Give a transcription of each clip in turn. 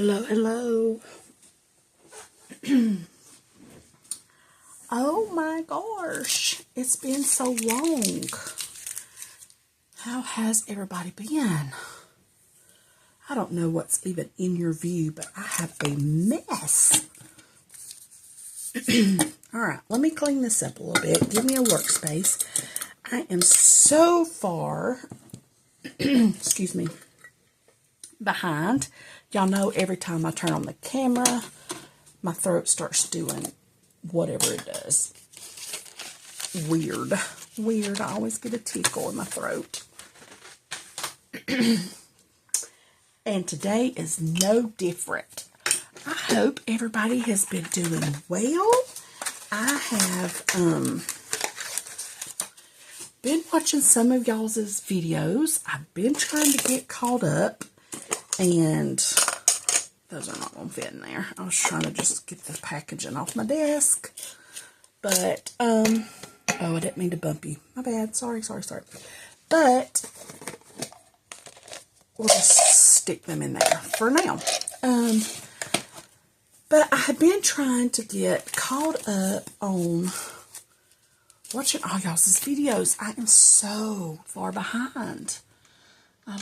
Hello, hello. Oh my gosh, it's been so long. How has everybody been? I don't know what's even in your view, but I have a mess. All right, let me clean this up a little bit. Give me a workspace. I am so far, excuse me, behind. Y'all know every time I turn on the camera, my throat starts doing whatever it does. Weird. I always get a tickle in my throat. And today is no different. I hope everybody has been doing well. I have been watching some of y'all's videos. I've been trying to get caught up, and those are not going to fit in there. I was trying to just get the packaging off my desk. But, oh, I didn't mean to bump you. My bad. Sorry. But, we'll just stick them in there for now. But I have been trying to get caught up on watching all y'all's videos. I am so far behind. I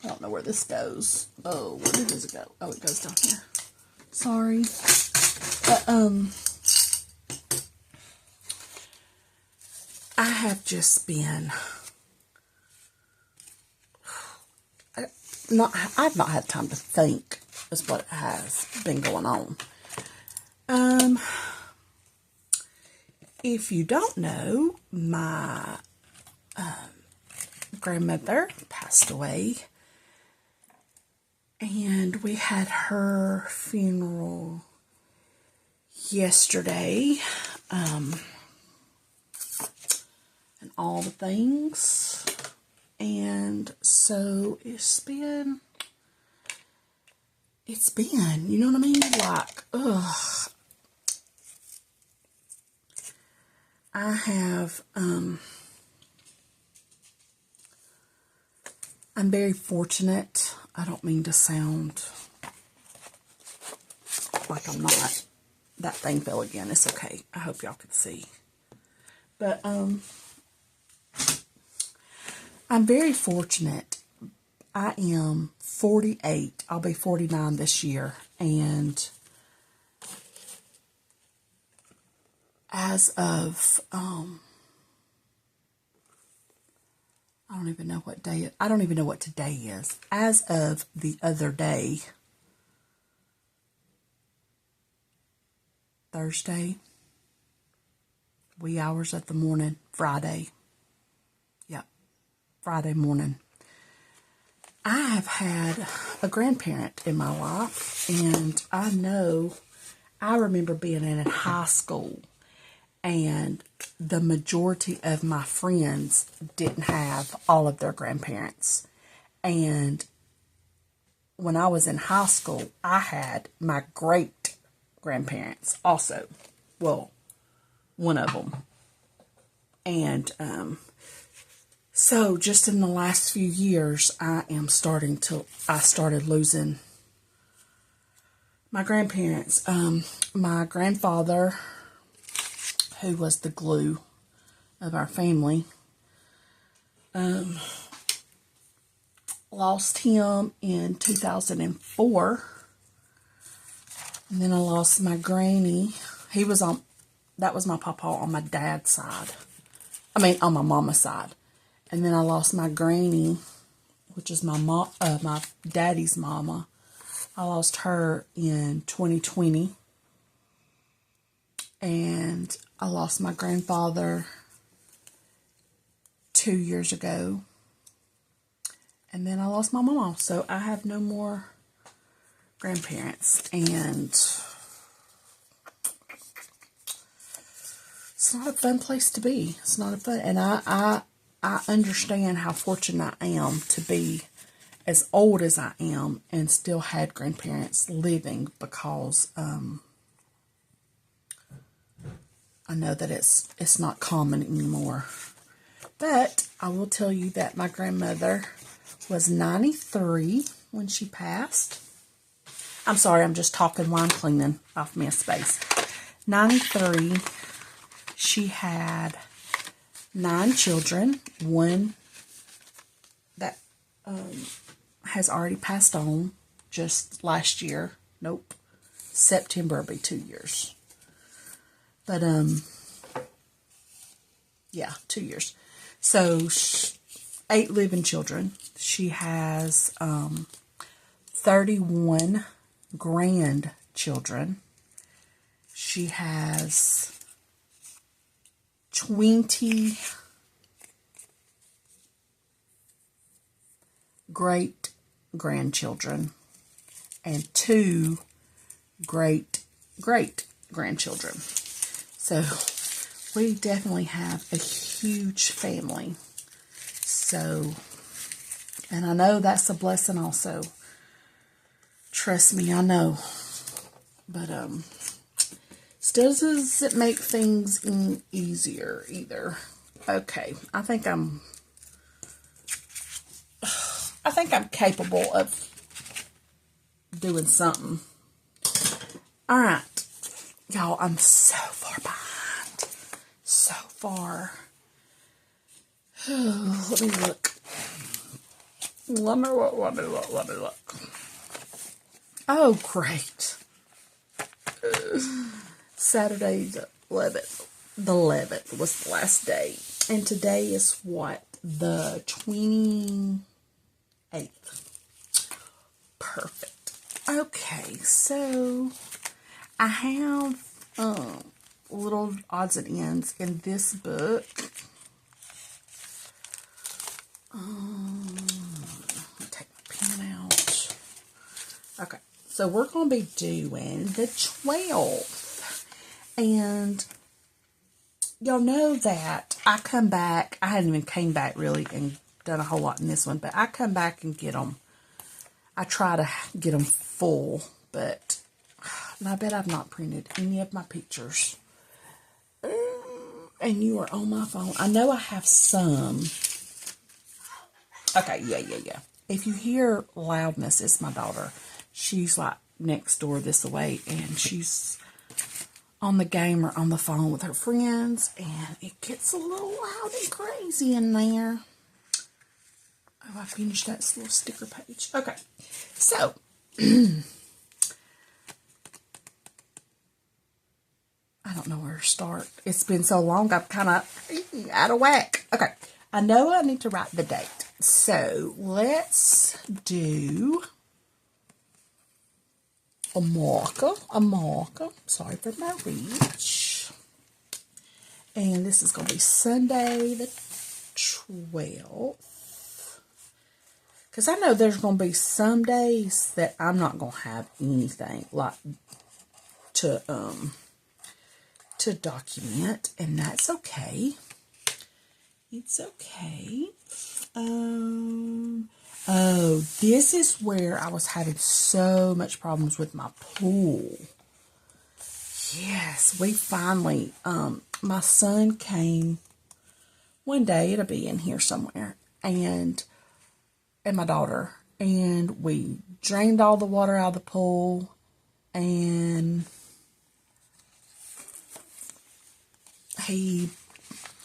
don't know where this goes. Oh, where does it go? Oh, it goes down here. Sorry. But, I have just been, I've not had time to think is what has been going on. If you don't know, my grandmother passed away, and we had her funeral yesterday, and all the things, and so it's been, you know what I mean, like, ugh. I have, I'm very fortunate. I don't mean to sound like I'm not. That thing fell again. It's okay. I hope y'all could see. But, I'm very fortunate. I am 48. I'll be 49 this year. And as of, I don't even know what day, I don't even know what today is. As of the other day, Thursday, wee hours of the morning, Friday. Yep, Friday morning. I have had a grandparent in my life, and I remember being in high school, and the majority of my friends didn't have all of their grandparents. And when I was in high school, I had my great grandparents also. Well, one of them. And so just in the last few years, I started losing my grandparents. My grandfather, who was the glue of our family, lost him in 2004. And then I lost my granny. That was my papa on my dad's side. On my mama's side. And then I lost my granny, which is my daddy's mama. I lost her in 2020. And I lost my grandfather 2 years ago. And then I lost my mama. So I have no more grandparents. And it's not a fun place to be. It's not a fun. And I understand how fortunate I am to be as old as I am and still had grandparents living, because I know that it's not common anymore. But I will tell you that my grandmother was 93 when she passed. I'm sorry, I'm just talking while I'm cleaning off me a space. 93. She had 9 children. One that has already passed on just last year. Nope. September will be 2 years. But, yeah, 2 years. So, 8 living children. She has 31 grandchildren. She has 20 great grandchildren and 2 great grandchildren. So we definitely have a huge family. So, and I know that's a blessing also. Trust me, I know. But still doesn't make things easier either. Okay, I think I'm capable of doing something. All right, y'all, I'm so far behind. So far. Let me look. Let me look. Oh, great. Saturday the 11th was the last day. And today is what? The 28th. Perfect. Okay, so I have little odds and ends in this book. Take my pen out. Okay, so we're going to be doing the 12th. And y'all know that I come back. I hadn't even came back really and done a whole lot in this one, but I come back and get them. I try to get them full, but I bet I've not printed any of my pictures. And you are on my phone. I know I have some. Okay, yeah. If you hear loudness, it's my daughter. She's like next door this way, and she's on the game or on the phone with her friends, and it gets a little loud and crazy in there. Oh, I finished that little sticker page. Okay, so I don't know where to start. It's been so long, I'm kind of out of whack. Okay, I know I need to write the date. So let's do a marker. Sorry for my reach. And this is going to be Sunday the 12th. Because I know there's going to be some days that I'm not going to have anything like to document, and that's okay. It's okay. Oh, this is where I was having so much problems with my pool. Yes, we finally, my son came one day, it'll be in here somewhere, and my daughter, and we drained all the water out of the pool, and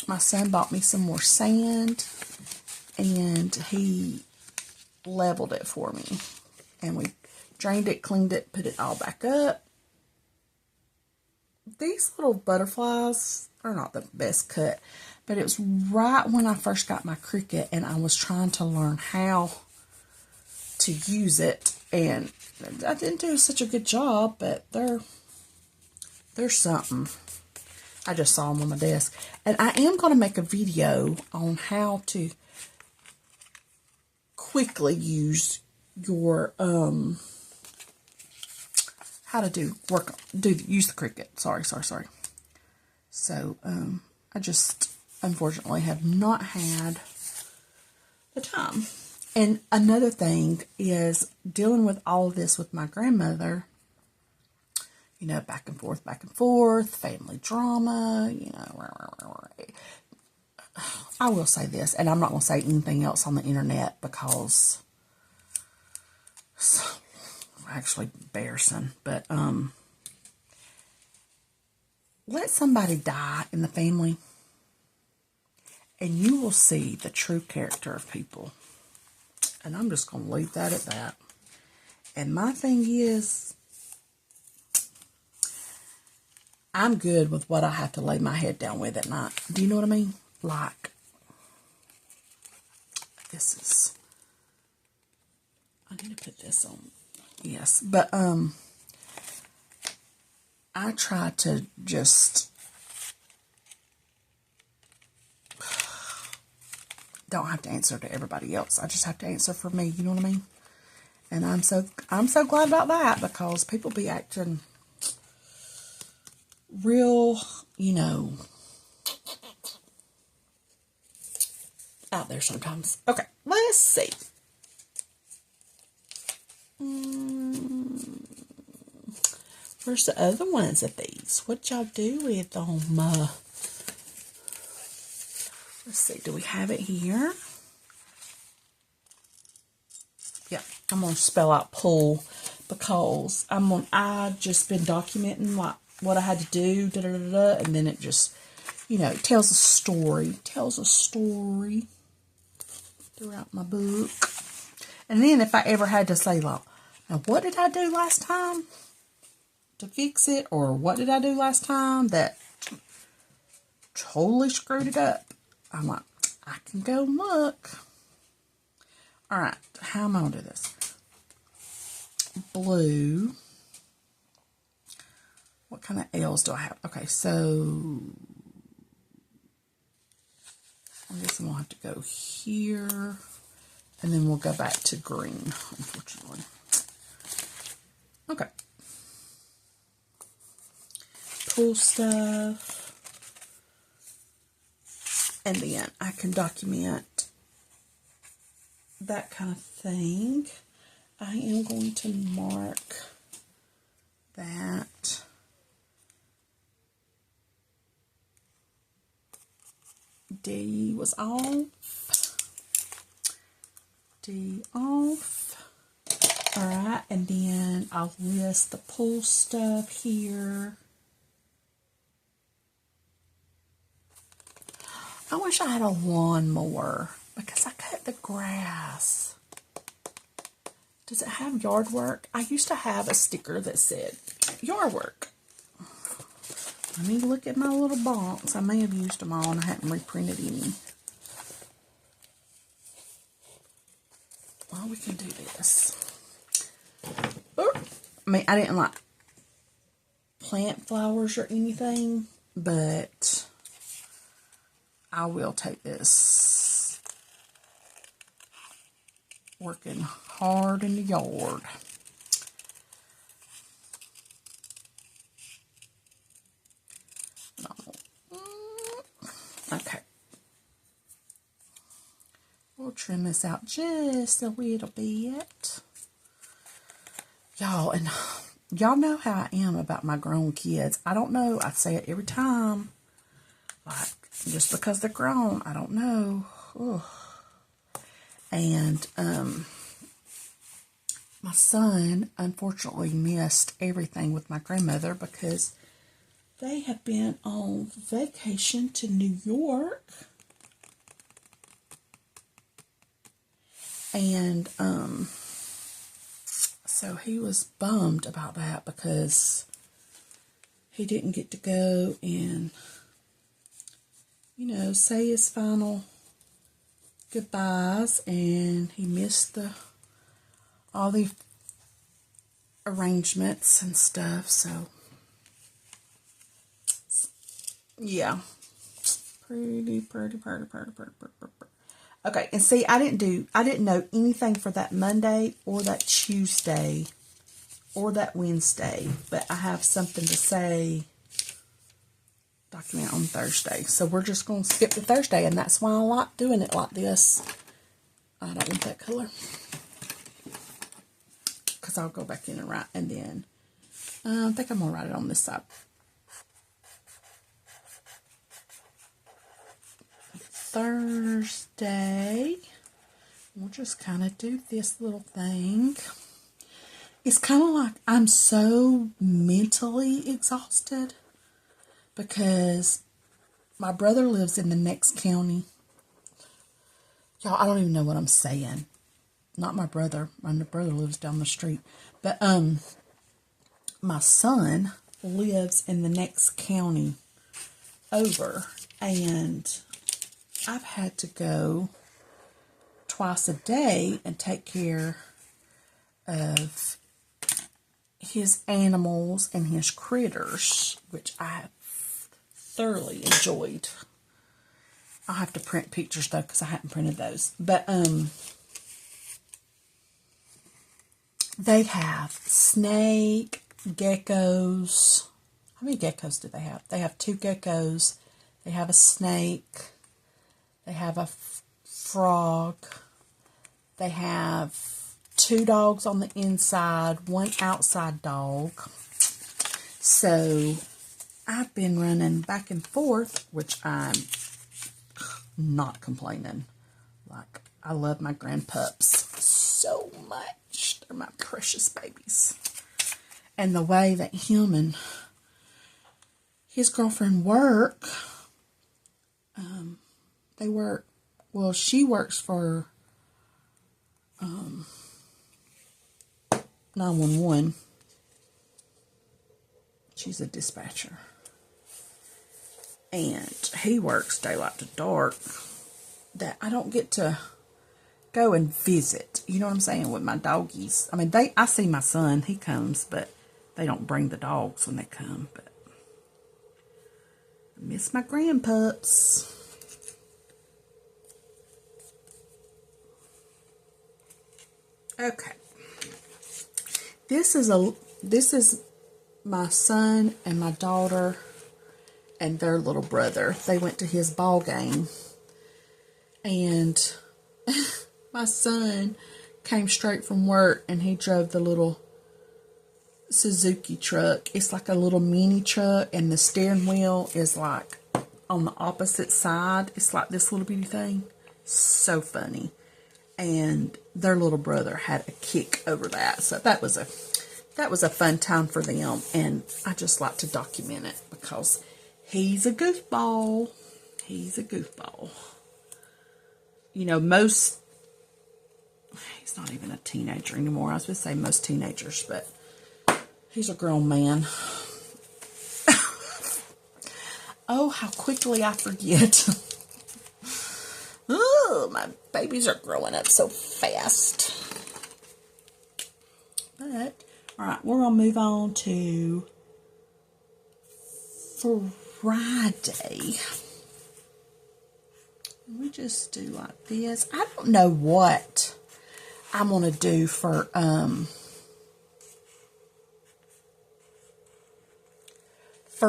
my son bought me some more sand, and he leveled it for me, and we drained it, cleaned it, put it all back up. These little butterflies are not the best cut, but it was right when I first got my Cricut, and I was trying to learn how to use it, and I didn't do such a good job, but they're something. I just saw them on my desk, and I am going to make a video on how to quickly use your how to use the Cricut. Sorry. So I just unfortunately have not had the time. And another thing is dealing with all of this with my grandmother. You know, back and forth, family drama, you know. I will say this, and I'm not going to say anything else on the internet because it's actually embarrassing, but let somebody die in the family and you will see the true character of people. And I'm just going to leave that at that. And my thing is, I'm good with what I have to lay my head down with at night. Do you know what I mean? Like, this is, I need to put this on. Yes, but I try to just don't have to answer to everybody else. I just have to answer for me. You know what I mean? And I'm so glad about that, because people be acting real, you know, out there sometimes. Okay, let's see. Where's the other ones of these? What y'all do with them? Let's see. Do we have it here? Yeah, I'm gonna spell out pull because I just been documenting like what I had to do, and then it just, you know, tells a story. Tells a story throughout my book. And then if I ever had to say, like, now what did I do last time to fix it? Or what did I do last time that totally screwed it up? I'm like, I can go look. All right, how am I going to do this? Blue. What kind of L's do I have? Okay, so I guess I'm going to have to go here. And then we'll go back to green, unfortunately. Okay. Pull stuff. And then I can document that kind of thing. I am going to mark that. D was off. D off. Alright, and then I'll list the pull stuff here. I wish I had a lawnmower because I cut the grass. Does it have yard work? I used to have a sticker that said yard work. Let me look at my little box. I may have used them all and I hadn't reprinted any. Well, we can do this. I mean, I didn't like plant flowers or anything, but I will take this. Working hard in the yard. Okay. We'll trim this out just a little bit. Y'all, and y'all know how I am about my grown kids. I don't know. I say it every time. Like, just because they're grown, I don't know. Ugh. And my son, unfortunately, missed everything with my grandmother because they have been on vacation to New York. And so he was bummed about that because he didn't get to go and, you know, say his final goodbyes, and he missed all the arrangements and stuff. So yeah, pretty. Okay, and see, I didn't know anything for that Monday or that Tuesday or that Wednesday, but I have something to say, document on Thursday. So we're just going to skip to Thursday, and that's why I like doing it like this. I don't want that color, because I'll go back in and write, and then I think I'm going to write it on this side. Thursday. We'll just kind of do this little thing. It's kind of like I'm so mentally exhausted because my brother lives in the next county. Y'all, I don't even know what I'm saying. Not my brother. My brother lives down the street. But my son lives in the next county over, and I've had to go twice a day and take care of his animals and his critters, which I have thoroughly enjoyed. I'll have to print pictures though because I hadn't printed those. But they have snake, geckos. How many geckos do they have? They have 2 geckos. They have a snake. They have a frog. They have 2 dogs on the inside, 1 outside dog. So I've been running back and forth, which I'm not complaining. Like, I love my grandpups so much. They're my precious babies. And the way that him and his girlfriend work, they work, well, she works for 911. She's a dispatcher. And he works daylight to dark. That I don't get to go and visit. You know what I'm saying? With my doggies. I mean, I see my son. He comes, but they don't bring the dogs when they come. But I miss my grandpups. Okay. This is my son and my daughter and their little brother. They went to his ball game. And my son came straight from work and he drove the little Suzuki truck. It's like a little mini truck and the steering wheel is like on the opposite side. It's like this little bitty thing. So funny. And their little brother had a kick over that. So that was a fun time for them. And I just like to document it because he's a goofball. He's a goofball. You know, he's not even a teenager anymore. I was going to say most teenagers, but he's a grown man. Oh, how quickly I forget. Oh, my babies are growing up so fast. But, all right, we're going to move on to Friday. We just do like this. I don't know what I'm going to do for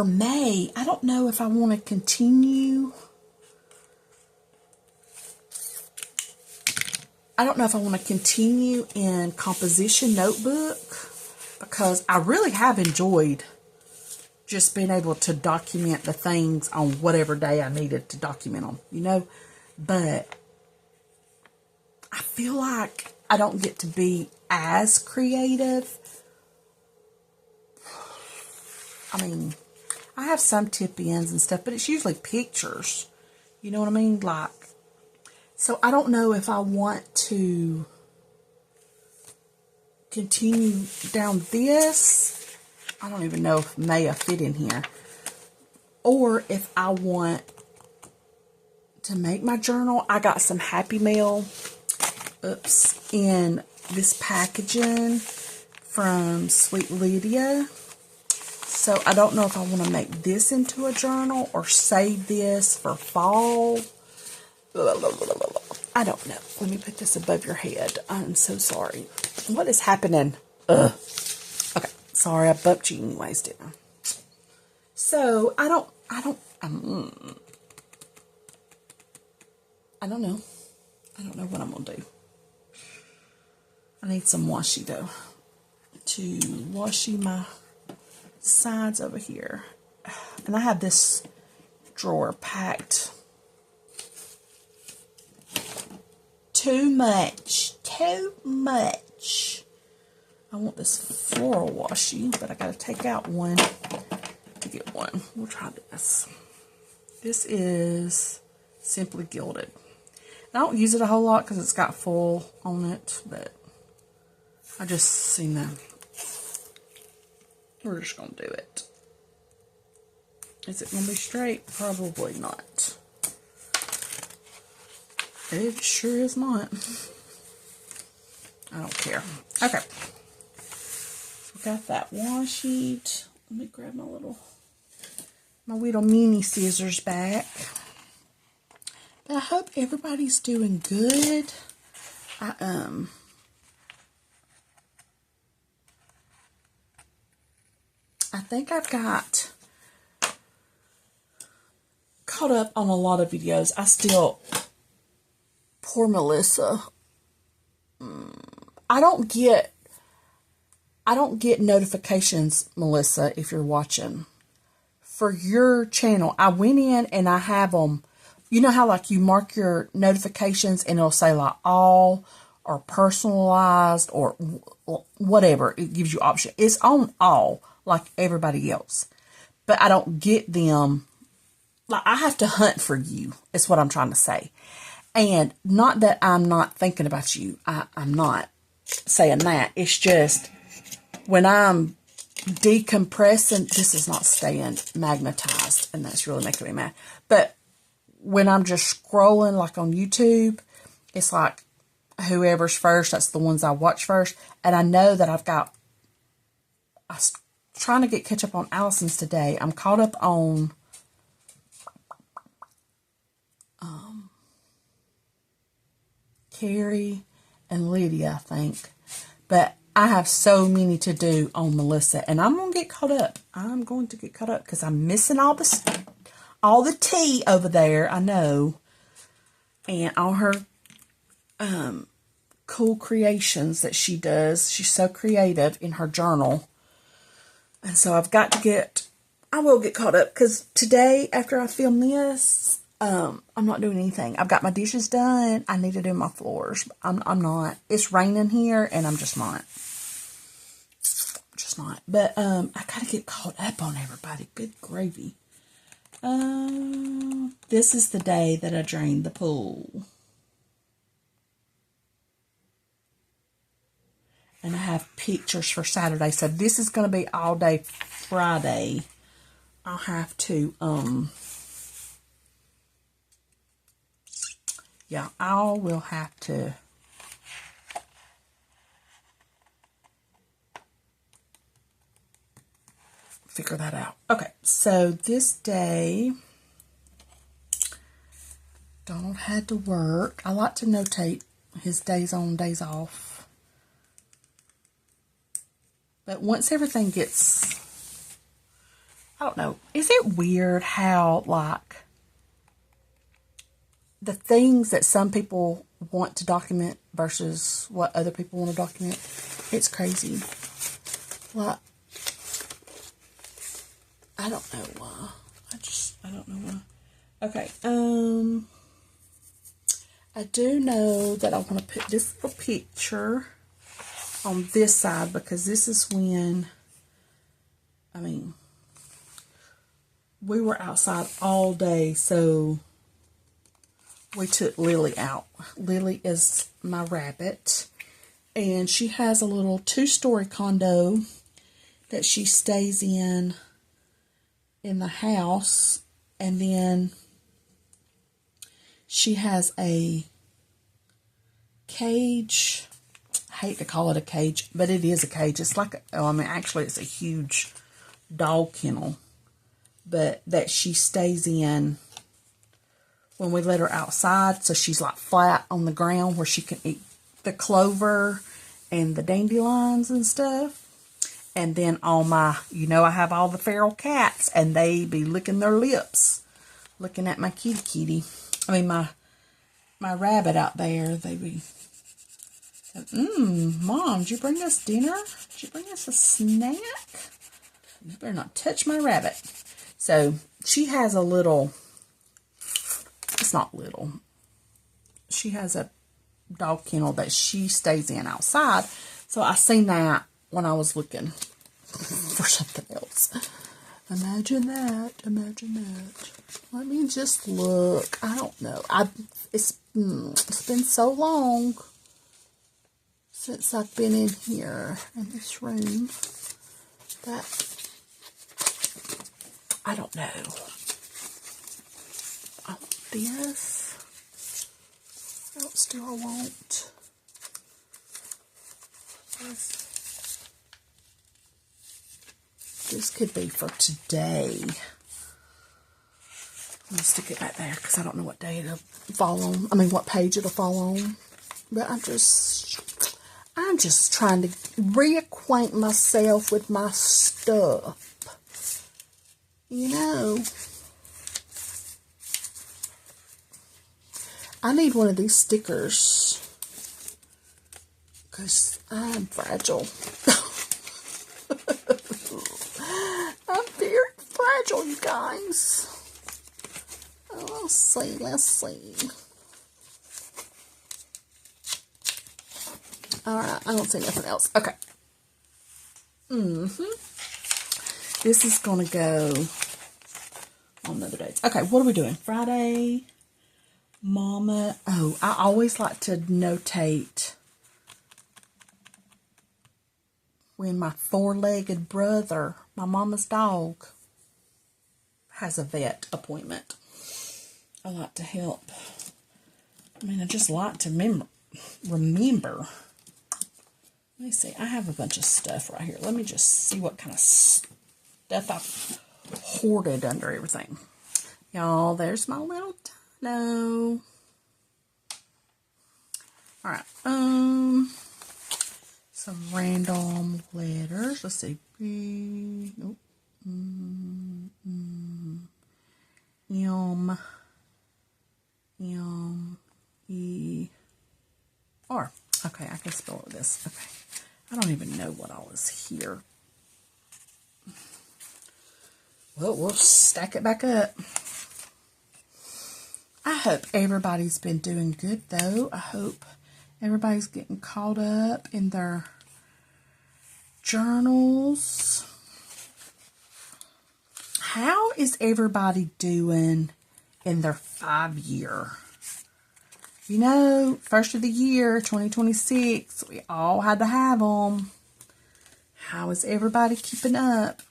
May. I don't know if I want to continue. I don't know if I want to continue in composition notebook because I really have enjoyed just being able to document the things on whatever day I needed to document them, you know. But I feel like I don't get to be as creative. I mean, I have some tip-ins and stuff, but it's usually pictures. You know what I mean? Like, so I don't know if I want to continue down this. I don't even know if Maya fit in here. Or if I want to make my journal. I got some Happy Mail, in this packaging from Sweet Lydia. So I don't know if I want to make this into a journal or save this for fall. I don't know. Let me put this above your head. I'm so sorry. What is happening? Ugh. Okay. Sorry, I bumped you anyways, didn't I? So, I don't know. I don't know what I'm going to do. I need some washi, though, to washi my sides over here. And I have this drawer packed too much. Too much. I want this Floralwashi, but I got to take out one to get one. We'll try this. This is Simply Gilded. I don't use it a whole lot because it's got full on it, but I just seen them. We're just going to do it. Is it going to be straight? Probably not. It sure is not. I don't care. Okay. So got that washi. Let me grab my little mini scissors back. But I hope everybody's doing good. I think I've got caught up on a lot of videos. Poor Melissa. I don't get notifications, Melissa, if you're watching. For your channel, I went in and I have them. You know how like you mark your notifications and it'll say like all or personalized or whatever. It gives you option. It's on all like everybody else. But I don't get them. Like I have to hunt for you. Is what I'm trying to say. And not that I'm not thinking about you. I'm not saying that. It's just when I'm decompressing, this is not staying magnetized. And that's really making me mad. But when I'm just scrolling like on YouTube, it's like whoever's first, that's the ones I watch first. And I know that I'm trying to catch up on Allison's today. I'm caught up on Carrie and Lydia, I think. But I have so many to do on Melissa. And I'm going to get caught up. I'm going to get caught up because I'm missing all the tea over there. I know. And all her cool creations that she does. She's so creative in her journal. And so I will get caught up. Because today, after I film this, I'm not doing anything. I've got my dishes done. I need to do my floors. I'm not. It's raining here, and I'm just not. Just not. But I gotta get caught up on everybody. Good gravy. This is the day that I drained the pool. And I have pictures for Saturday. So this is gonna be all day Friday. I'll have to yeah, I will have to figure that out. Okay, so this day, Donald had to work. I like to notate his days on, days off. But once everything gets, I don't know, is it weird how, like, the things that some people want to document versus what other people want to document? It's crazy. Like, I don't know why. I don't know why. Okay, I do know that I want to put this little picture on this side because this is when, I mean, we were outside all day, so we took Lily out. Lily is my rabbit, and she has a little 2-story condo that she stays in the house, and then she has a cage. I hate to call it a cage, but it is a cage. It's like, actually it's a huge dog kennel, but that she stays in when we let her outside, so she's like flat on the ground where she can eat the clover and the dandelions and stuff. And then all my, I have all the feral cats, and they be licking their lips, looking at my kitty. My rabbit out there, they be, Mom, did you bring us dinner? Did you bring us a snack? You better not touch my rabbit. So she has a little, it's not little. She has a dog kennel that she stays in outside. So I seen that when I was looking for something else. Imagine that. Imagine that. Let me just look. I don't know. It's been so long since I've been in here in this room that I don't know. I want this. What else do I want? This could be for today. I'm going to stick it back there because I don't know what day it'll fall on. I mean, what page it'll fall on. But I'm just trying to reacquaint myself with my stuff. You know. I need one of these stickers because I'm fragile. I'm very fragile, you guys. Let's see, let's see. Alright, I don't see nothing else. Okay. This is going to go on other days. Okay, what are we doing? Friday, Mama. Oh, I always like to notate when my four-legged brother, my mama's dog, has a vet appointment. I like to help. I mean, I just like to remember. Let me see. I have a bunch of stuff right here. Let me just see what kind of stuff I've hoarded under everything. Y'all, there's my little dino. Alright. Some random letters. Let's see. Nope. M. R. Okay, I can spell this. Okay. I don't even know what all is here. Well, we'll stack it back up. I hope everybody's been doing good, though. I hope everybody's getting caught up in their journals. How is everybody doing in their 5-year? You know, first of the year, 2026, we all had to have them. How is everybody keeping up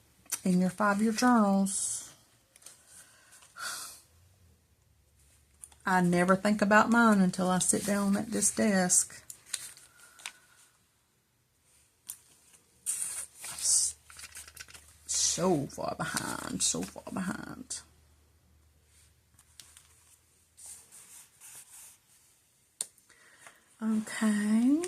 in your 5-year journals? I never think about mine until I sit down at this desk. So far behind, so far behind. Okay.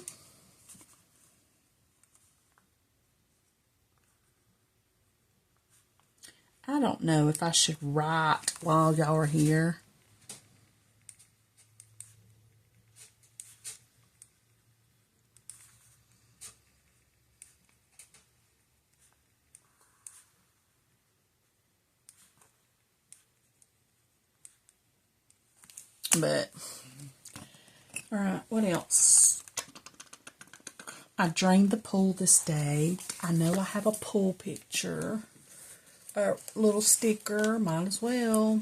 I don't know if I should write while y'all are here. But, alright, what else? I drained the pool this day. I know I have a pool picture. A little sticker. Might as well.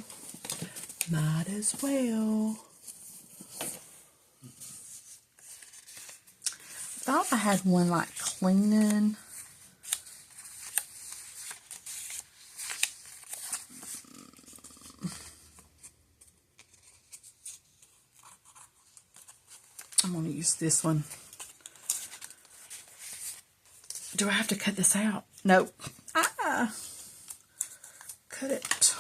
Might as well. Thought I had one like cleaning. I'm going to use this one. Do I have to cut this out? Nope. Cut it.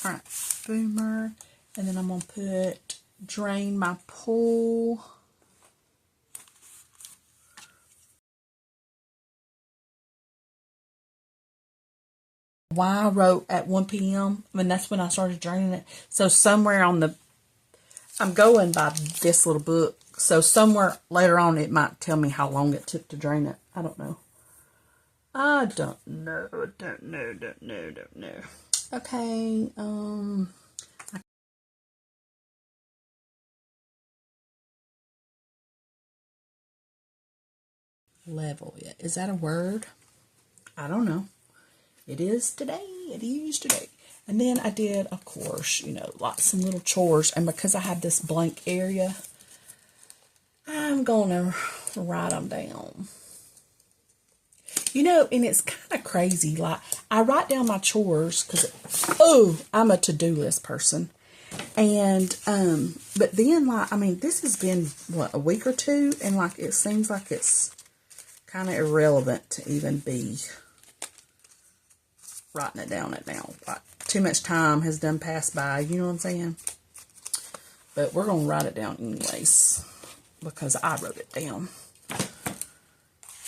Alright. Boomer. And then I'm going to put drain my pool. Why I wrote at 1 p.m. I mean, that's when I started draining it. So somewhere on the... I'm going by this little book. So somewhere later on it might tell me how long it took to drain it. I don't know. I don't know. Don't know. Okay. level it. Is that a word? I don't know. It is today. It is today. And then I did, of course, you know, some little chores. And because I have this blank area, I'm going to write them down. You know, and it's kind of crazy. Like, I write down my chores because, I'm a to-do list person. And, but then, like, I mean, this has been, what, a week or two? And, like, it seems like it's kind of irrelevant to even be writing it down now. Like, too much time has done passed by, you know what I'm saying? But we're going to write it down anyways, because I wrote it down.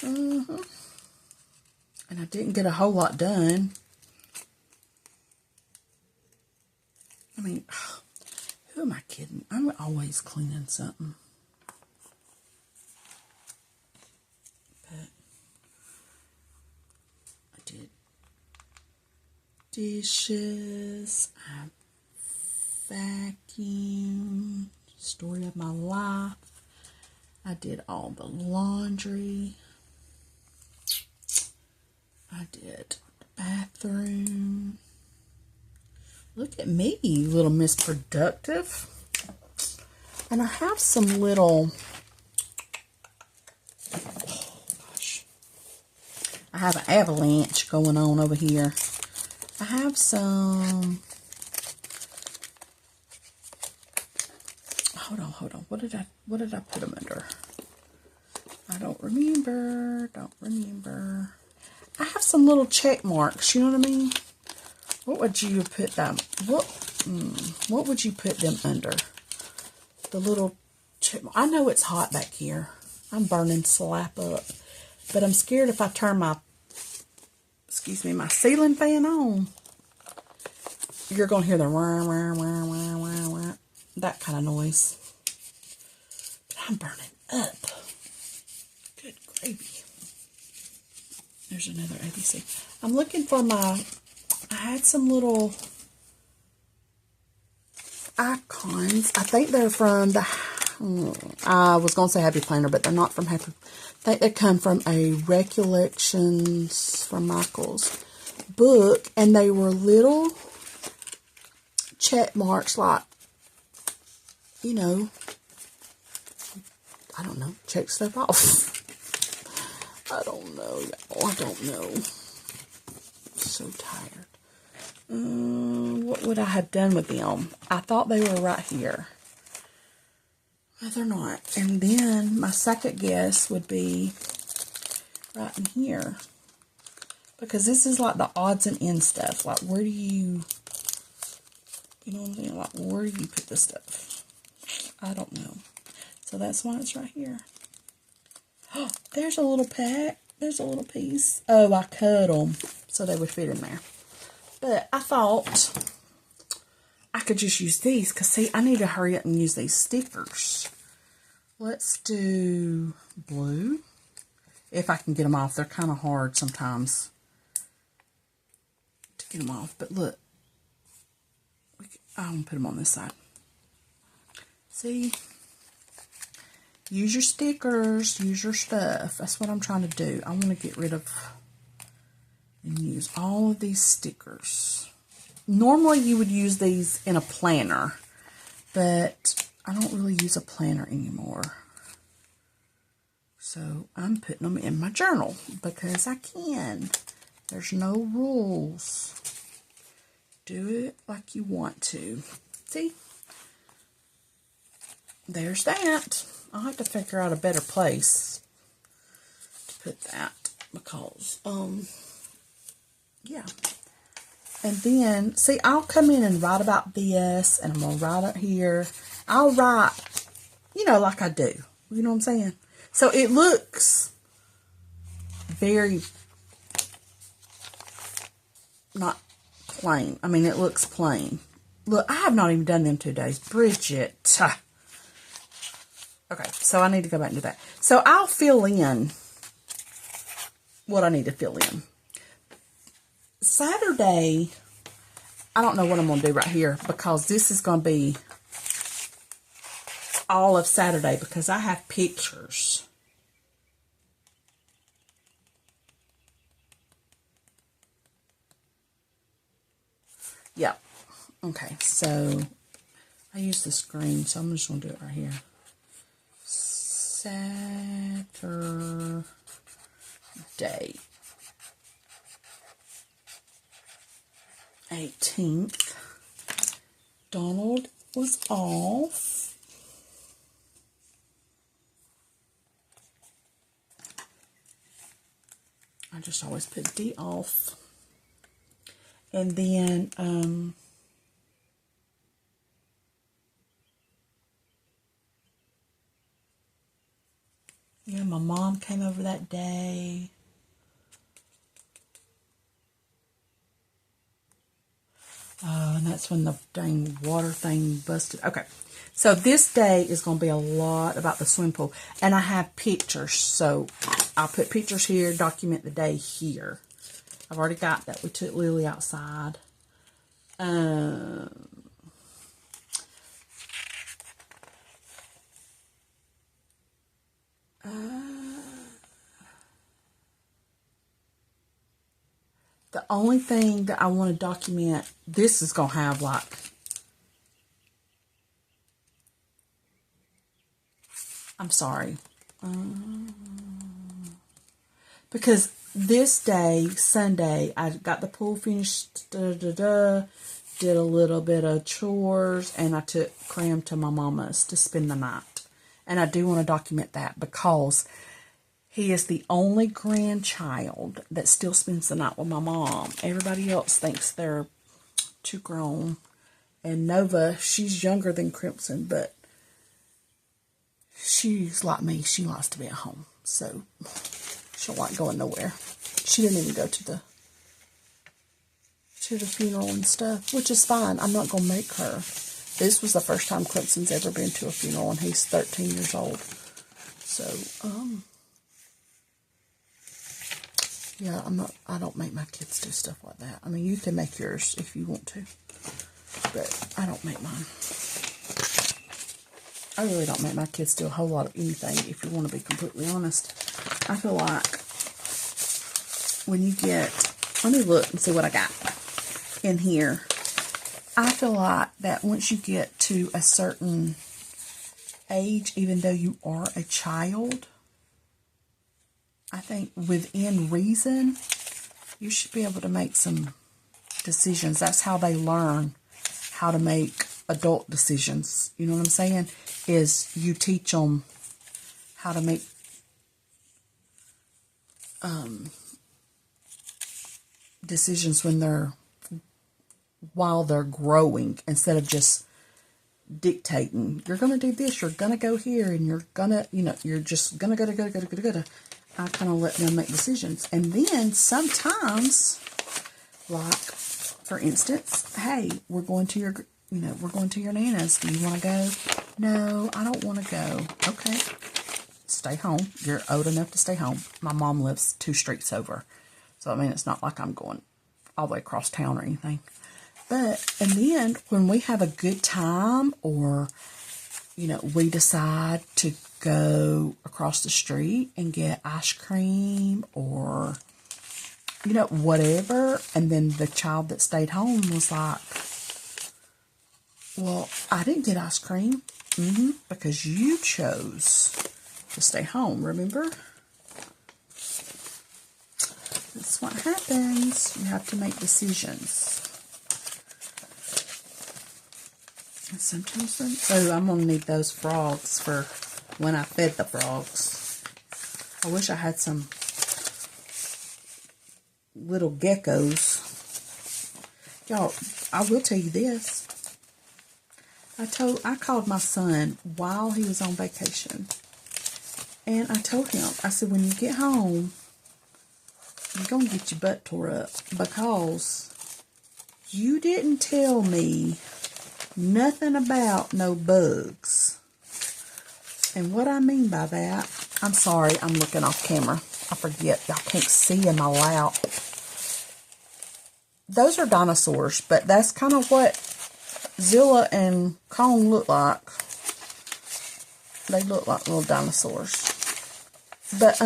And I didn't get a whole lot done. I mean, who am I kidding? I'm always cleaning something. But I did dishes. I vacuumed. Story of my life. I did all the laundry. I did the bathroom. Look at me, little Miss Productive. And I have some little, I have an avalanche going on over here. I have some, hold on. What did I put them under? I don't remember. I have some little check marks, you know what I mean? What would you put them? What would you put them under? The little check. I know it's hot back here. I'm burning slap up, but I'm scared if I turn my ceiling fan on, you're gonna hear the wah, wah, wah, wah, wah, wah, that kind of noise. But I'm burning up. Good gravy. There's another ABC. I'm looking for I had some little icons. I think they're from I was going to say Happy Planner, but they're not from Happy. I think they come from a Recollections from Michael's book. And they were little check marks, like, you know, I don't know, check stuff off. I don't know, y'all. I don't know. I'm so tired. What would I have done with them? I thought they were right here. But they're not. And then my second guess would be right in here. Because this is like the odds and ends stuff. Like, where do you know what I'm saying? Like, where do you put this stuff? I don't know. So that's why it's right here. Oh, there's a little pack. There's a little piece. Oh, I cut them so they would fit in there. But I thought I could just use these. Because, see, I need to hurry up and use these stickers. Let's do blue. If I can get them off. They're kind of hard sometimes to get them off. But look. I'm going to put them on this side. See? Use your stickers, use your stuff. That's what I'm trying to do. I want to get rid of and use all of these stickers. Normally you would use these in a planner, but I don't really use a planner anymore. So I'm putting them in my journal because I can. There's no rules. Do it like you want to. See? There's that. I'll have to figure out a better place to put that because, yeah. And then, see, I'll come in and write about this, and I'm going to write it here. I'll write, you know, like I do. You know what I'm saying? So it looks very not plain. I mean, it looks plain. Look, I have not even done them 2 days. Bridget. Okay, so I need to go back and do that. So I'll fill in what I need to fill in. Saturday, I don't know what I'm going to do right here because this is going to be all of Saturday because I have pictures Yeah. Okay, so I use this green, so I'm just going to do it right here. Saturday, 18th. Donald was off. I just always put D off. And then, yeah, my mom came over that day. And that's when the dang water thing busted. Okay, so this day is going to be a lot about the swimming pool. And I have pictures, so I'll put pictures here, document the day here. I've already got that. We took Lily outside. The only thing that I want to document, this is going to have like, I'm sorry. Because this day, Sunday, I got the pool finished, did a little bit of chores, and I took Cram to my mama's to spend the night. And I do want to document that because he is the only grandchild that still spends the night with my mom. Everybody else thinks they're too grown. And Nova, she's younger than Crimson, but she's like me. She likes to be at home. So she don't like going nowhere. She didn't even go to the funeral and stuff, which is fine. I'm not going to make her. This was the first time Clemson's ever been to a funeral, and he's 13 years old. So, yeah, I don't make my kids do stuff like that. I mean, you can make yours if you want to, but I don't make mine. I really don't make my kids do a whole lot of anything, if you want to be completely honest. I feel like when you get, let me look and see what I got in here. I feel like that once you get to a certain age, even though you are a child, I think within reason, you should be able to make some decisions. That's how they learn how to make adult decisions. You know what I'm saying? Is you teach them how to make decisions while they're growing, instead of just dictating. You're going to do this, you're going to go here, and you're going to, you're just going to go. I kind of let them make decisions. And then sometimes, like, for instance, hey, we're going to your Nana's. Do you want to go? No, I don't want to go. Okay. Stay home. You're old enough to stay home. My mom lives 2 streets over. So, I mean, it's not like I'm going all the way across town or anything. But, and then when we have a good time, or, we decide to go across the street and get ice cream, or, whatever. And then the child that stayed home was like, well, I didn't get ice cream. Because you chose to stay home, remember? That's what happens. You have to make decisions. And sometimes, so I'm going to need those frogs for when I fed the frogs. I wish I had some little geckos. Y'all, I will tell you this. I called my son while he was on vacation. And I told him, I said, when you get home, you're going to get your butt tore up, because you didn't tell me nothing about no bugs. And what I mean by that, I'm sorry, I'm looking off camera. I forget, y'all can't see in my lap. Those are dinosaurs, but that's kind of what Zilla and Kong look like. They look like little dinosaurs. But,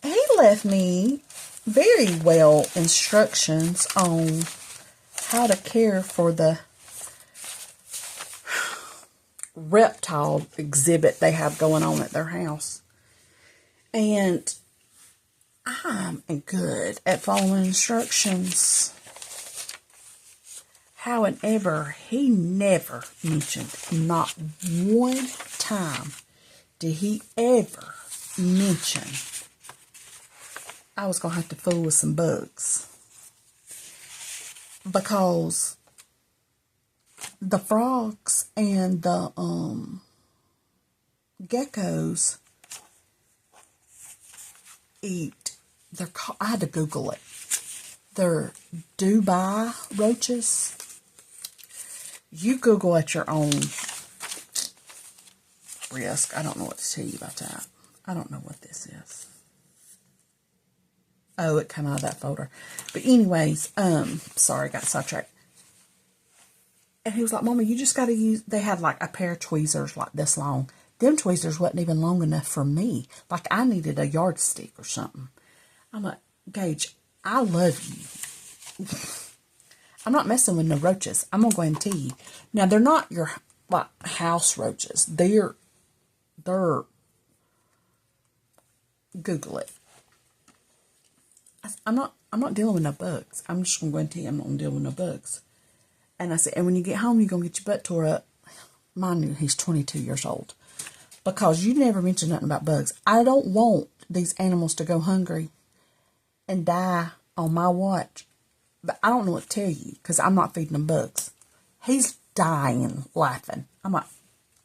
he left me very well instructions on how to care for the reptile exhibit they have going on at their house. And I'm good at following instructions. However, he never mentioned, not one time did he ever mention I was going to have to fool with some bugs. Because the frogs and the geckos eat, I had to Google it. They're Dubai roaches. You Google at your own risk. I don't know what to tell you about that. I don't know what this is. Oh, it came out of that folder. But anyways, sorry, got sidetracked. And he was like, Mama, you just got to use, they had like a pair of tweezers like this long. Them tweezers wasn't even long enough for me. Like I needed a yardstick or something. I'm like, Gage, I love you. I'm not messing with no roaches. I'm going to go ahead and tell you. Now, they're not your like house roaches. They're Google it. I'm not dealing with no bugs. I'm just going to go and tell you I'm not dealing with no bugs. And I said, and when you get home, you're going to get your butt tore up. Mind you, he's 22 years old. Because you never mentioned nothing about bugs. I don't want these animals to go hungry and die on my watch. But I don't know what to tell you because I'm not feeding them bugs. He's dying laughing. I'm like,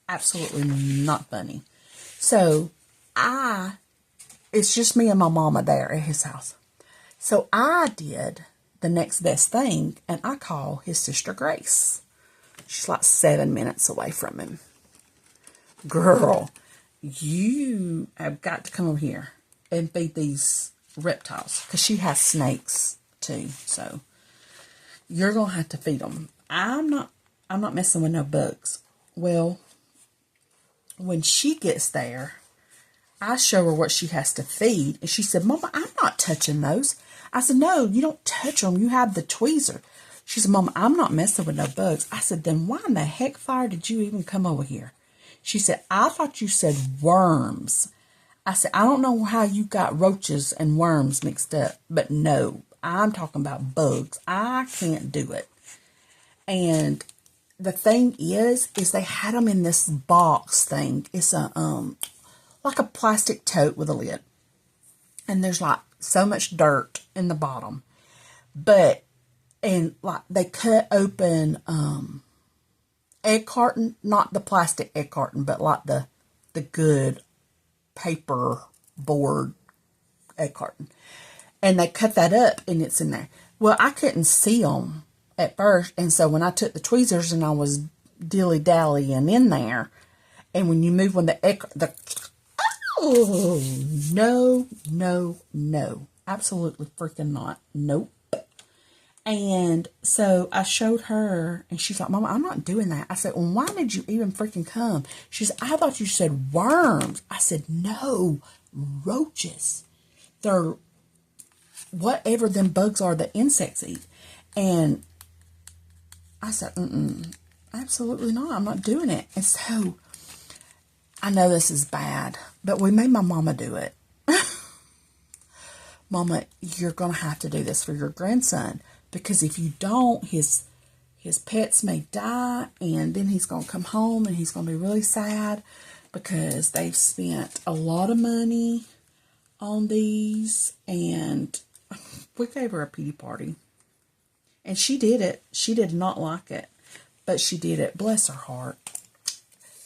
absolutely not funny. So, it's just me and my mama there at his house. So, I did the next best thing, and I call his sister Grace. She's like 7 minutes away from him. Girl, you have got to come over here and feed these reptiles because she has snakes too. So you're gonna have to feed them. I'm not messing with no bugs. Well, when she gets there, I show her what she has to feed, and she said, Mama, I'm not touching those. I said, no, you don't touch them. You have the tweezer. She said, Mama, I'm not messing with no bugs. I said, then why in the heck fire did you even come over here? She said, I thought you said worms. I said, I don't know how you got roaches and worms mixed up, but no, I'm talking about bugs. I can't do it. And the thing is they had them in this box thing. It's a, like a plastic tote with a lid. And there's like so much dirt in the bottom. And like they cut open, egg carton, not the plastic egg carton, but like the good paper board egg carton. And they cut that up and it's in there. Well, I couldn't see them at first. And so when I took the tweezers and I was dilly-dallying in there, and when you move when the egg, oh, no. Absolutely freaking not. Nope. And so I showed her, and she's like, Mama, I'm not doing that. I said, well, why did you even freaking come? She said, I thought you said worms. I said, no, roaches. They're whatever them bugs are that insects eat. And I said, absolutely not. I'm not doing it. And so I know this is bad, but we made my mama do it. Mama, you're going to have to do this for your grandson. Because if you don't, his pets may die, and then he's going to come home, and he's going to be really sad because they've spent a lot of money on these, and we gave her a pity party. And she did it. She did not like it, but she did it. Bless her heart.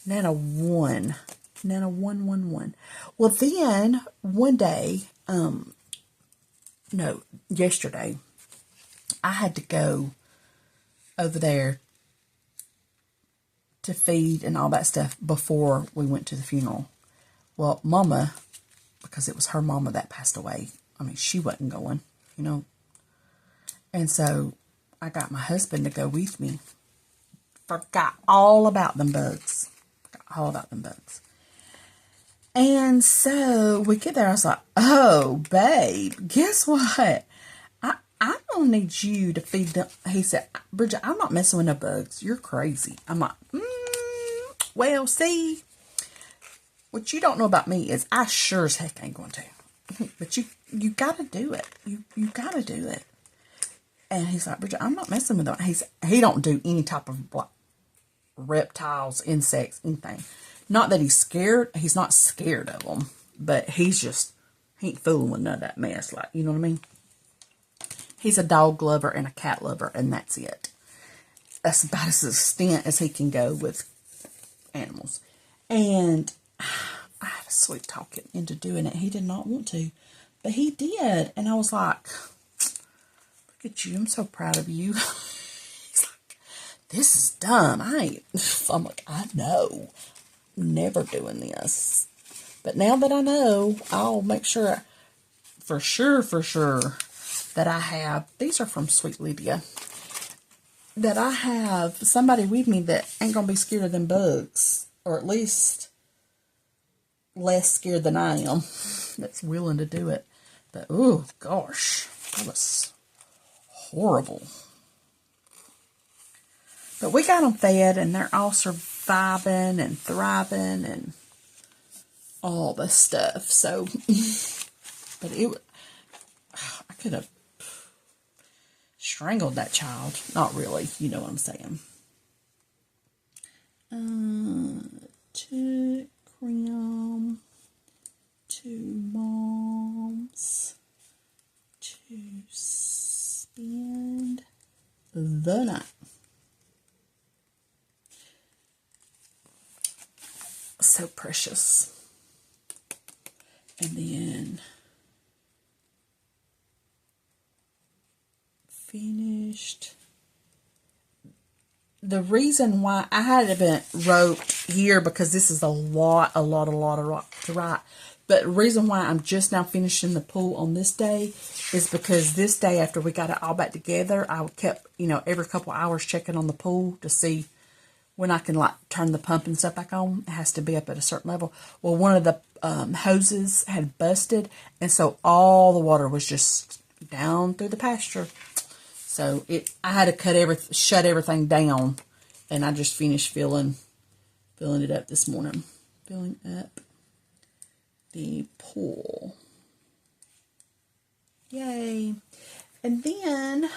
Nana won. Nana won. Well, then, one day, yesterday, I had to go over there to feed and all that stuff before we went to the funeral. Well, Mama, because it was her mama that passed away, I mean, she wasn't going, And so I got my husband to go with me. Forgot all about them bugs. And so we get there. I was like, oh, babe, guess what? I don't need you to feed them. He said, Bridget, I'm not messing with no bugs. You're crazy. I'm like, well, see, what you don't know about me is I sure as heck ain't going to. But you got to do it. You got to do it. And he's like, Bridget, I'm not messing with them. He don't do any type of reptiles, insects, anything. Not that he's scared. He's not scared of them. But he ain't fooling with none of that mess. Like, you know what I mean? He's a dog lover and a cat lover, and that's it. That's about as extent as he can go with animals. And I had to sweet talk him into doing it. He did not want to, but he did. And I was like, look at you. I'm so proud of you. He's like, this is dumb. I'm like, I know. I'm never doing this. But now that I know, I'll make sure, for sure, that I have, these are from Sweet Lydia, that I have somebody with me that ain't going to be scared of them bugs, or at least less scared than I am, that's willing to do it. But, oh, gosh, that was horrible. But we got them fed, and they're all surviving and thriving and all this stuff. So, but I could have strangled that child. Not really, you know what I'm saying. Took Cram to Mom's to spend the night. So precious. And then finished. The reason why I haven't wrote here, because this is a lot to write. But the reason why I'm just now finishing the pool on this day is because this day, after we got it all back together, I kept, every couple hours checking on the pool to see when I can turn the pump and stuff back on. It has to be up at a certain level. Well, one of the hoses had busted, and so all the water was just down through the pasture. So I had to shut everything down, and I just finished filling it up this morning. Filling up the pool. Yay. And then,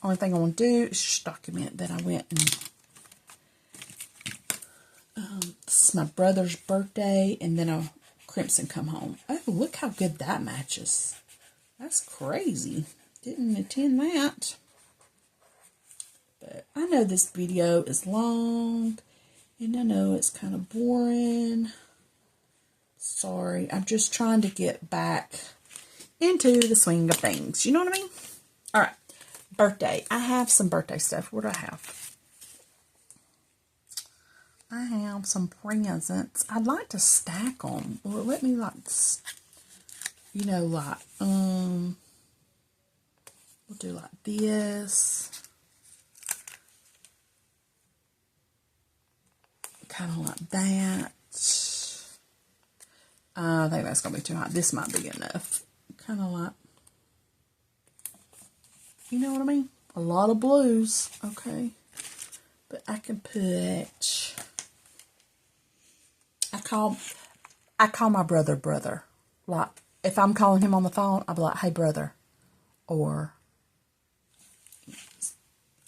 only thing I want to do is just document that I went and, this is my brother's birthday, and then Crimson come home. Oh, look how good that matches. That's crazy. Didn't intend that. But I know this video is long, and I know it's kind of boring. Sorry, I'm just trying to get back into the swing of things. You know what I mean? All right, birthday. I have some birthday stuff. What do I have? I have some presents. I'd like to stack them. Or let me we'll do like this. Kind of like that. I think that's going to be too hot. This might be enough. Kind of like, you know what I mean? A lot of blues. Okay. But I can put, I call my brother. Like, if I'm calling him on the phone, I'll be like, hey, brother. Or,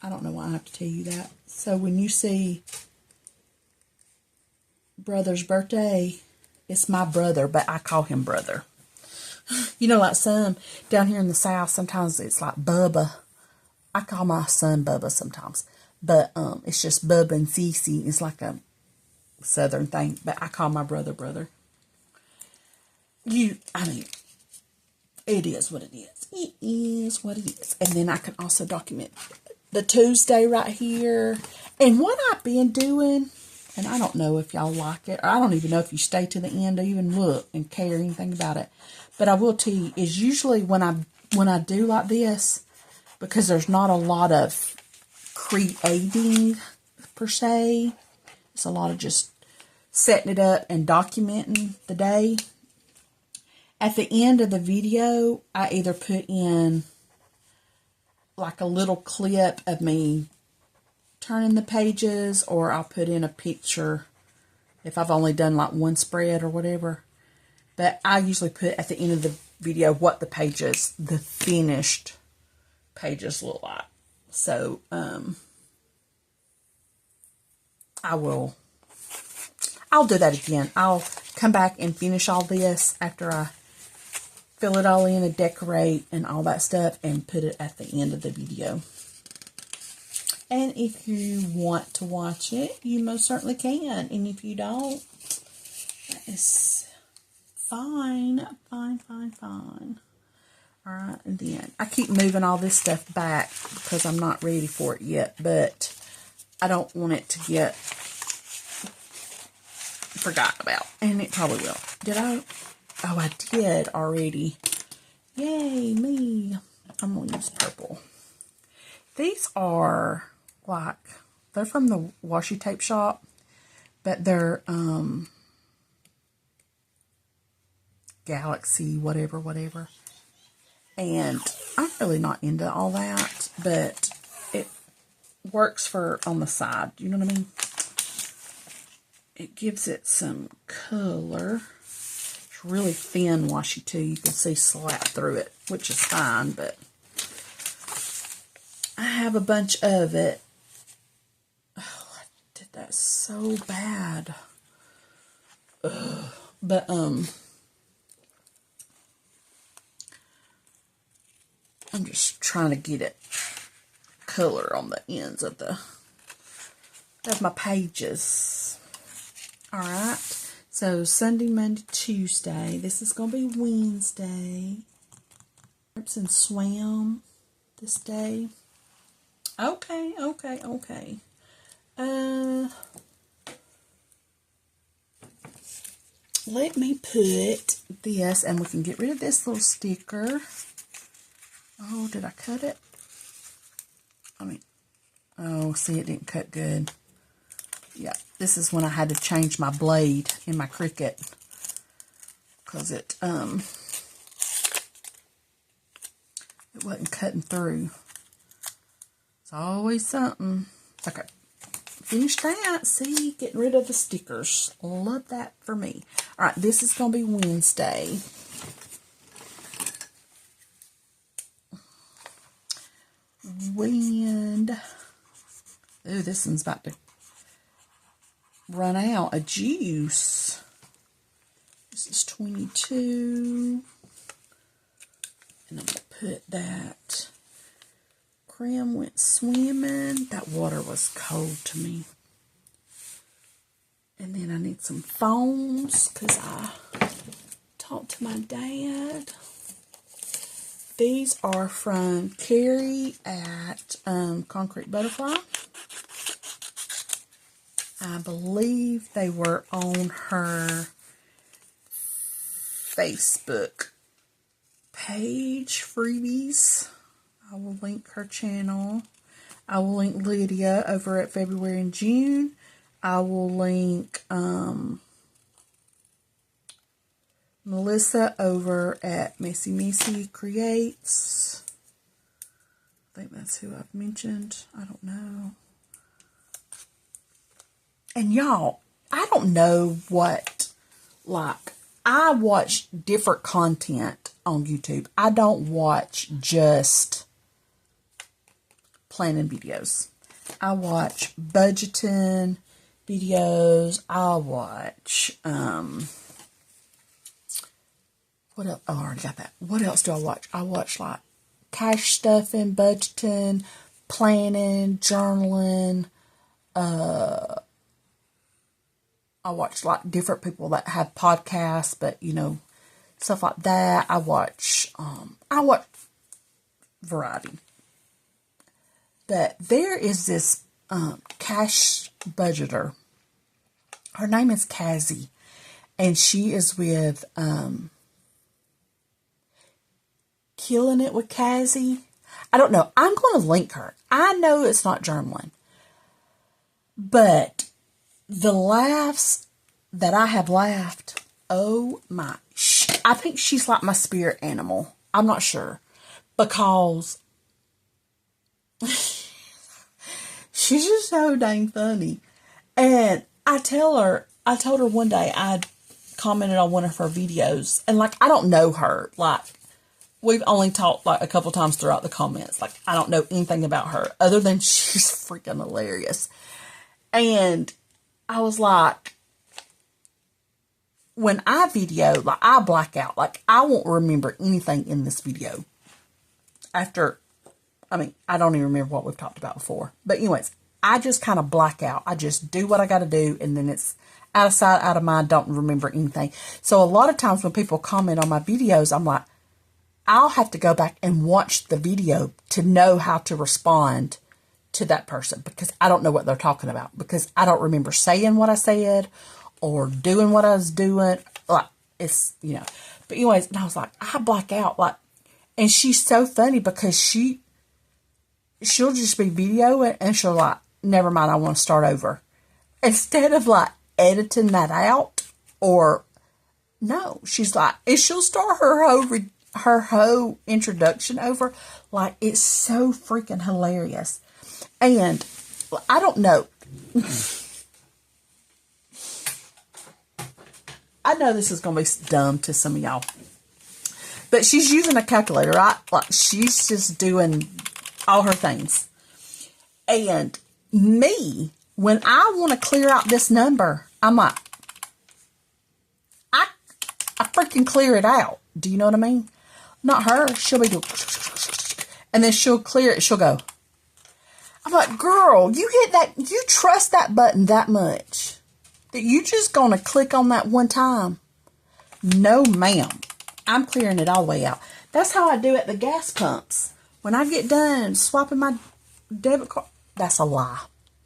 I don't know why I have to tell you that. So when you see brother's birthday, it's my brother, but I call him brother. Like some down here in the South, sometimes it's like Bubba. I call my son Bubba sometimes. But it's just Bubba and Cece. It's like a Southern thing. But I call my brother. It is what it is. It is what it is. And then I can also document the Tuesday right here. And what I've been doing, and I don't know if y'all like it, or I don't even know if you stay to the end or even look and care anything about it. But I will tell you, is usually when I do like this, because there's not a lot of creating per se. It's a lot of just setting it up and documenting the day. At the end of the video, I either put in like a little clip of me turning the pages, or I'll put in a picture if I've only done like one spread or whatever. But I usually put at the end of the video what the pages, the finished pages look like. So, I'll do that again. I'll come back and finish all this after I fill it all in and decorate and all that stuff and put it at the end of the video. And if you want to watch it, you most certainly can. And if you don't, that is fine. Fine. Alright, and then I keep moving all this stuff back because I'm not ready for it yet, but I don't want it to get forgotten about. And it probably will. Did I? Oh, I did already. Yay, me. I'm going to use purple. These are like, they're from the washi tape shop, but they're Galaxy, whatever. And I'm really not into all that, but it works for on the side. You know what I mean? It gives it some color. It's really thin washi too. You can see slap through it, which is fine, but I have a bunch of it. Oh, I did that so bad. Ugh. But, I'm just trying to get it color on the ends of my pages. Alright, so Sunday, Monday, Tuesday. This is going to be Wednesday. And swam this day. Okay. Let me put this, and we can get rid of this little sticker. Oh, did I cut it? Oh, see, it didn't cut good. Yeah, this is when I had to change my blade in my Cricut. Because it wasn't cutting through. It's always something. Okay, finish that. See, getting rid of the stickers. Love that for me. All right, this is going to be Wednesday. Ooh, this one's about to run out of juice. This is 22. And I'm going to put that. Graham went swimming. That water was cold to me. And then I need some foams because I talked to my dad. These are from Carrie at Concrete Butterfly. I believe they were on her Facebook page, freebies. I will link her channel. I will link Lydia over at February and June. I will link Melissa over at Missy Creates. I think that's who I've mentioned. I don't know. And y'all, I don't know what, like, I watch different content on YouTube. I don't watch just planning videos. I watch budgeting videos. I watch, what else? Oh, I already got that. What else do I watch? I watch like cash stuffing, budgeting, planning, journaling. I watch like different people that have podcasts, but you know, stuff like that. I watch variety. But there is this cash budgeter. Her name is Kazzy, and she is with Killing It with Kazzy. I don't know. I'm going to link her. I know it's not journaling, but the laughs that I have laughed. Oh my. I think she's like my spirit animal. I'm not sure. Because she's just so dang funny. And I told her one day I commented on one of her videos. And like, I don't know her. Like, we've only talked like a couple times throughout the comments. Like, I don't know anything about her other than she's freaking hilarious. And I was like, when I video, like, I black out. Like, I won't remember anything in this video. After, I mean, I don't even remember what we've talked about before. But anyways, I just kind of black out. I just do what I got to do, and then it's out of sight, out of mind, don't remember anything. So a lot of times when people comment on my videos, I'm like, I'll have to go back and watch the video to know how to respond to that person, because I don't know what they're talking about, because I don't remember saying what I said or doing what I was doing. Like, it's, you know. But anyways, and I was like, I black out. Like, and she's so funny because she'll just be videoing and she'll like, never mind, I want to start over. Instead of like editing that out, or no, she's like, and she'll start her whole introduction over. Like, it's so freaking hilarious. And I don't know. I know this is going to be dumb to some of y'all. But she's using a calculator, right? Like, she's just doing all her things. And me, when I want to clear out this number, I'm like, I freaking clear it out. Do you know what I mean? Not her. She'll be doing, and then she'll clear it. She'll go. I'm like, girl, you hit that, you trust that button that much that you just going to click on that one time? No, ma'am. I'm clearing it all the way out. That's how I do at the gas pumps. When I get done swapping my debit card, that's a lie.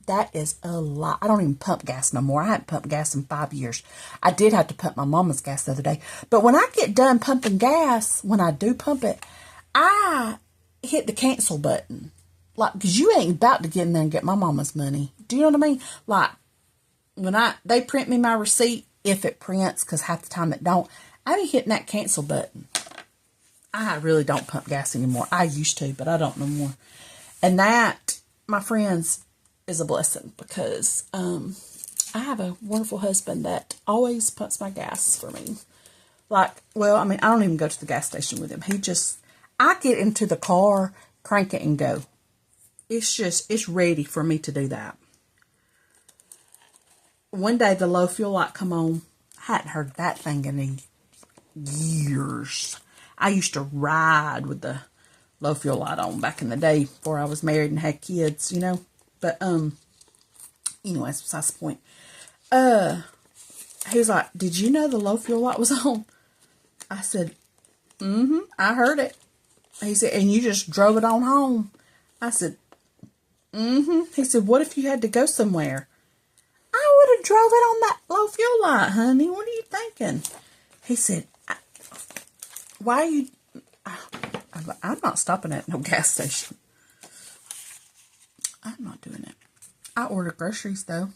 That is a lie. I don't even pump gas no more. I haven't pumped gas in 5 years. I did have to pump my mama's gas the other day. But when I get done pumping gas, when I do pump it, I hit the cancel button. Like, because you ain't about to get in there and get my mama's money. Do you know what I mean? Like, when they print me my receipt, if it prints, because half the time it don't, I be hitting that cancel button. I really don't pump gas anymore. I used to, but I don't no more. And that, my friends, is a blessing, because I have a wonderful husband that always pumps my gas for me. Like, well, I mean, I don't even go to the gas station with him. I get into the car, crank it, and go. It's ready for me to do that. One day, the low fuel light come on. I hadn't heard that thing in years. I used to ride with the low fuel light on back in the day before I was married and had kids, you know. But, anyways, besides the point. He was like, did you know the low fuel light was on? I said, I heard it. He said, and you just drove it on home? I said, He said, what if you had to go somewhere? I would have drove it on that low fuel light, honey. What are you thinking? He said, why are you... I'm not stopping at no gas station. I'm not doing it. I ordered groceries, though,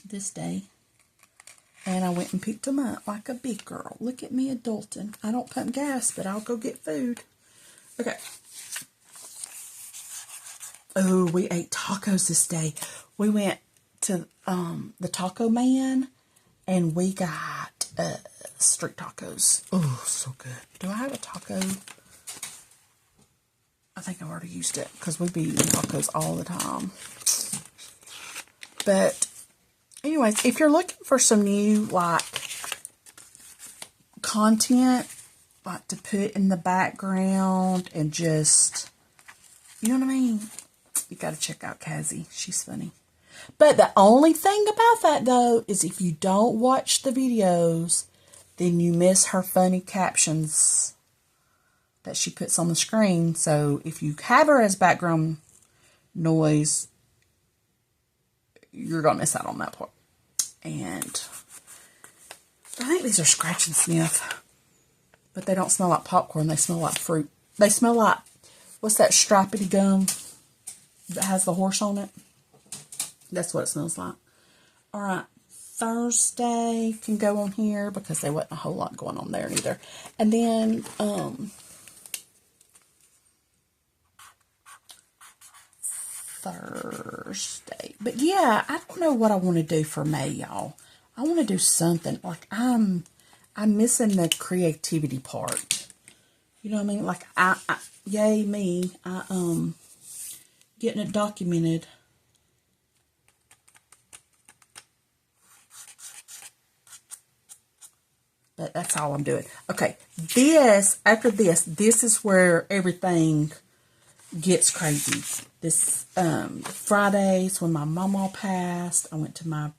this day. And I went and picked them up like a big girl. Look at me adulting. I don't pump gas, but I'll go get food. Okay. Oh, we ate tacos this day. We went to the Taco Man, and we got street tacos. Oh, so good. Do I have a taco? I think I've already used it, because we be eating tacos all the time. But anyways, if you're looking for some new, like, content, like, to put in the background and just, you know what I mean? You got to check out Kazzy. She's funny. But the only thing about that, though, is if you don't watch the videos, then you miss her funny captions that she puts on the screen. So if you have her as background noise, you're going to miss out on that part. And I think these are scratch and sniff. But they don't smell like popcorn. They smell like fruit. They smell like, what's that stripedy gum that has the horse on it? That's what it smells like. All right. Thursday can go on here because there wasn't a whole lot going on there either. And then, Thursday. But yeah, I don't know what I want to do for May, y'all. I want to do something. Like, I'm missing the creativity part. You know what I mean? Like, yay me. Getting it documented. But that's all I'm doing. Okay, after this is where everything gets crazy. This Fridays when my mama passed, I went to my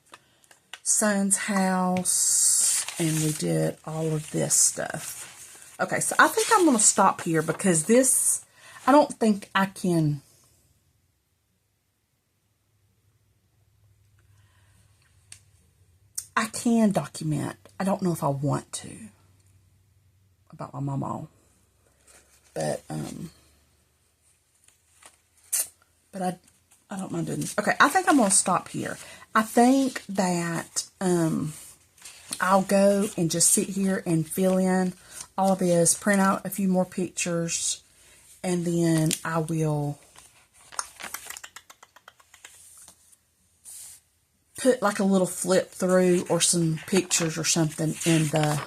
son's house and we did all of this stuff. Okay, so I think I'm going to stop here because this, I don't think I can. I can document. I don't know if I want to about my mama, but I don't mind doing this. Okay, I think I'm going to stop here. I think that I'll go and just sit here and fill in all of this, print out a few more pictures, and then I will put like a little flip through or some pictures or something in the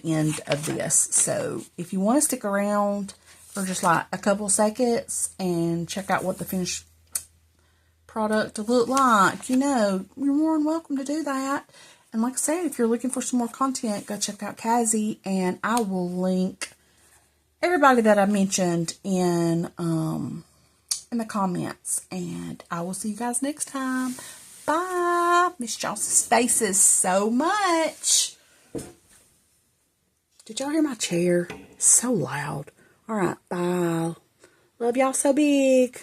end of this. So if you want to stick around for just like a couple seconds and check out what the finished product will look like, you know, you're more than welcome to do that. And like I said, if you're looking for some more content, go check out Kazzy, and I will link everybody that I mentioned in the comments. And I will see you guys next time. Bye. Miss y'all's faces so much. Did y'all hear my chair? It's so loud. All right, bye. Love y'all so big.